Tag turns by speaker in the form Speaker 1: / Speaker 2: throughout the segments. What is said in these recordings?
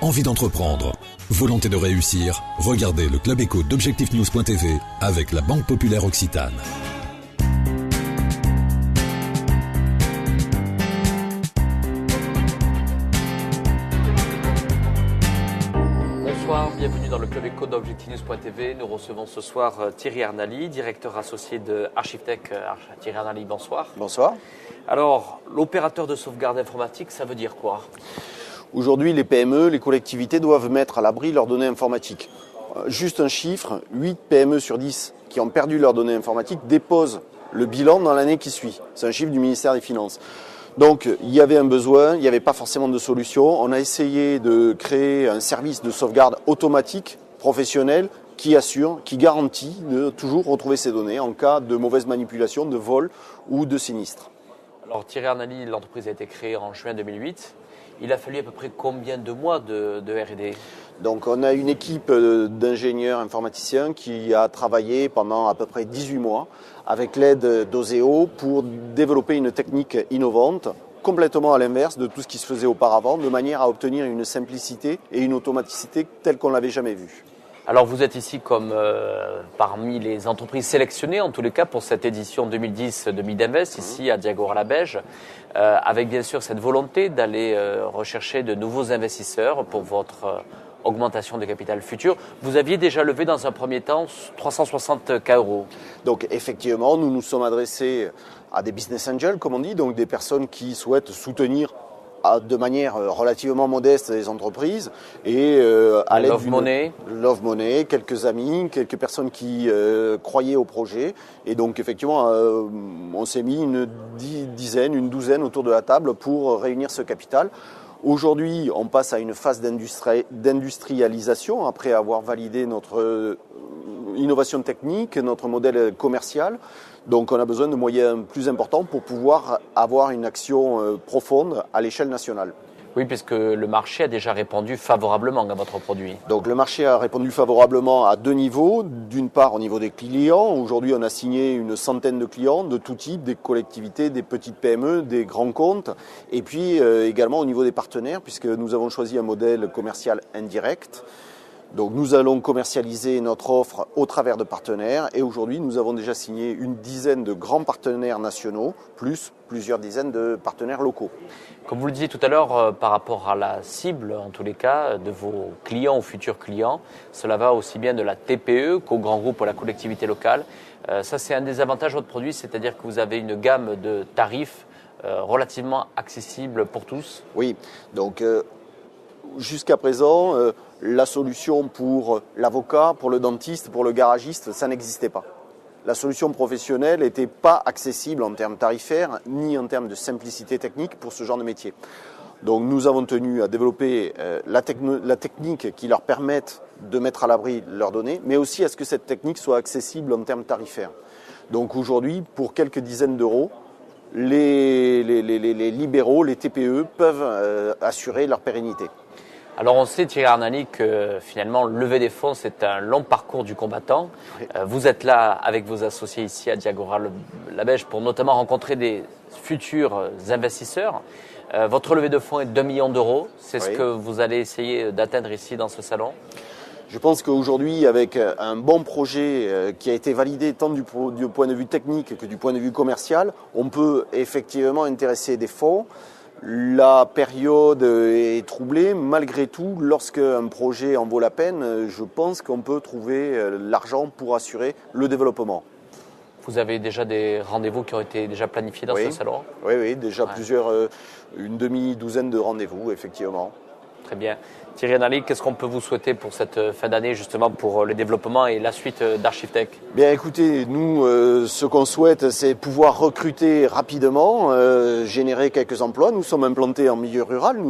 Speaker 1: Envie d'entreprendre, volonté de réussir, regardez le Club Éco d'Objectifnews.tv avec la Banque Populaire Occitane.
Speaker 2: Bonsoir, bienvenue dans le Club Éco d'Objectifnews.tv. Nous recevons ce soir Thierry Arnali, directeur associé de Archivtech. Thierry Arnali, bonsoir.
Speaker 3: Bonsoir.
Speaker 2: Alors, l'opérateur de sauvegarde informatique, ça veut dire quoi ?
Speaker 3: Aujourd'hui, les PME, les collectivités doivent mettre à l'abri leurs données informatiques. Juste un chiffre, 8 PME sur 10 qui ont perdu leurs données informatiques déposent le bilan dans l'année qui suit. C'est un chiffre du ministère des Finances. Donc, il y avait un besoin, il n'y avait pas forcément de solution. On a essayé de créer un service de sauvegarde automatique, professionnel, qui assure, qui garantit de toujours retrouver ces données en cas de mauvaise manipulation, de vol ou de sinistre.
Speaker 2: Alors, Thierry Arnali, l'entreprise a été créée en juin 2008. Il a fallu à peu près combien de mois de R&D ?
Speaker 3: Donc on a une équipe d'ingénieurs informaticiens qui a travaillé pendant à peu près 18 mois avec l'aide d'Oseo pour développer une technique innovante, complètement à l'inverse de tout ce qui se faisait auparavant, de manière à obtenir une simplicité et une automaticité telle qu'on ne l'avait jamais vue.
Speaker 2: Alors vous êtes ici comme parmi les entreprises sélectionnées, en tous les cas, pour cette édition 2010 de Midinvest, ici à Diagora-la-Beige, avec bien sûr cette volonté d'aller rechercher de nouveaux investisseurs pour votre augmentation de capital futur. Vous aviez déjà levé dans un premier temps 360 000 €.
Speaker 3: Donc effectivement, nous nous sommes adressés à des business angels, comme on dit, donc des personnes qui souhaitent soutenir de manière relativement modeste les entreprises et à l'aide Love Money, quelques amis, quelques personnes qui croyaient au projet et donc effectivement on s'est mis une douzaine autour de la table pour réunir ce capital. Aujourd'hui, on passe à une phase d'industrialisation après avoir validé notre innovation technique, notre modèle commercial. Donc on a besoin de moyens plus importants pour pouvoir avoir une action profonde à l'échelle nationale.
Speaker 2: Oui, puisque le marché a déjà répondu favorablement à votre produit.
Speaker 3: Donc le marché a répondu favorablement à deux niveaux. D'une part au niveau des clients. Aujourd'hui on a signé une centaine de clients de tout type, des collectivités, des petites PME, des grands comptes. Et puis également au niveau des partenaires, puisque nous avons choisi un modèle commercial indirect. Donc nous allons commercialiser notre offre au travers de partenaires et aujourd'hui nous avons déjà signé une dizaine de grands partenaires nationaux plus plusieurs dizaines de partenaires locaux.
Speaker 2: Comme vous le disiez tout à l'heure, par rapport à la cible, en tous les cas, de vos clients ou futurs clients, cela va aussi bien de la TPE qu'au grand groupe ou à la collectivité locale. Ça c'est un des avantages de votre produit, c'est-à-dire que vous avez une gamme de tarifs relativement accessible pour tous.
Speaker 3: Oui, donc jusqu'à présent, la solution pour l'avocat, pour le dentiste, pour le garagiste, ça n'existait pas. La solution professionnelle n'était pas accessible en termes tarifaires ni en termes de simplicité technique pour ce genre de métier. Donc nous avons tenu à développer la technique qui leur permette de mettre à l'abri leurs données, mais aussi à ce que cette technique soit accessible en termes tarifaires. Donc aujourd'hui, pour quelques dizaines d'euros, les libéraux, les TPE peuvent assurer leur pérennité.
Speaker 2: Alors on sait, Thierry Arnali, que finalement lever des fonds c'est un long parcours du combattant.
Speaker 3: Oui.
Speaker 2: Vous êtes là avec vos associés ici à Diagora-la-Beige pour notamment rencontrer des futurs investisseurs. Votre levée de fonds est de 2 millions d'euros. C'est ce que vous allez essayer d'atteindre ici dans ce salon ?
Speaker 3: Je pense qu'aujourd'hui, avec un bon projet qui a été validé tant du point de vue technique que du point de vue commercial, on peut effectivement intéresser des fonds. La période est troublée. Malgré tout, lorsqu'un projet en vaut la peine, je pense qu'on peut trouver l'argent pour assurer le développement.
Speaker 2: Vous avez déjà des rendez-vous qui ont été déjà planifiés dans ce salon ?
Speaker 3: Oui, déjà une demi-douzaine de rendez-vous, effectivement.
Speaker 2: Très bien. Thierry Arnali, qu'est-ce qu'on peut vous souhaiter pour cette fin d'année, justement, pour le développement et la suite d'Archivtech ?
Speaker 3: Bien, écoutez, nous, ce qu'on souhaite, c'est pouvoir recruter rapidement, générer quelques emplois. Nous sommes implantés en milieu rural,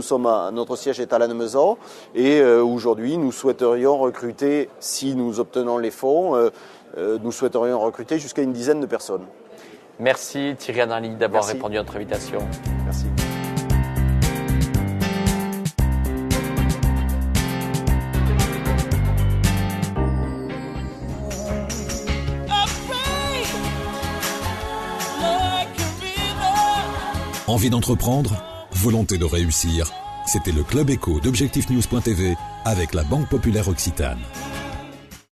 Speaker 3: notre siège est à Lannemezan, et aujourd'hui, nous souhaiterions recruter, si nous obtenons les fonds, nous souhaiterions recruter jusqu'à une dizaine de personnes.
Speaker 2: Merci Thierry Arnali d'avoir répondu à notre invitation.
Speaker 3: Merci.
Speaker 1: Envie d'entreprendre ? Volonté de réussir ? C'était le Club Éco d'Objectif News.tv avec la Banque Populaire Occitane.